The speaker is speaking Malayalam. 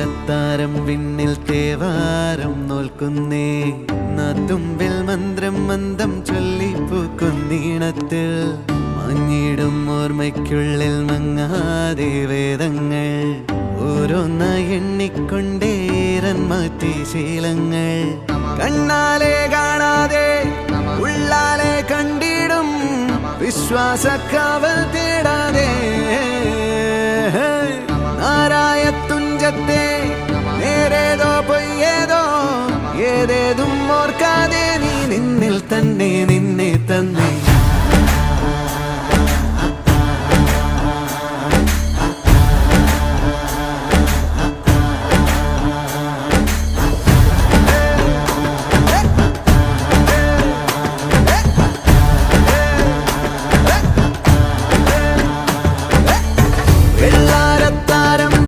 അത്താരം വിണ്ണിൽ തേവാരം നോൽക്കുന്നേ നാത്തുമ്പിൽ മന്ത്രം മന്ദം ചൊല്ലിപ്പൂക്കുന്നീണത്തിൽ മങ്ങിടും ഓർമ്മയ്ക്കുള്ളിൽ മങ്ങാതെ വേദങ്ങൾ ഓരോന്നായി എണ്ണിക്കൊണ്ടേരൻ മാറ്റി ശീലങ്ങൾ കണ്ണാലെ കാണാതെ ഉള്ളാലെ കണ്ടിടും വിശ്വാസക്കാവൽ തേടാതെ നാരായ തുഞ്ചത്തെ നേരേതോ പൊയ്യേതോ ഏതേതും ഓർക്കാതെ നീ നിന്നിൽ തന്നെ നിന്നെ തന്നെ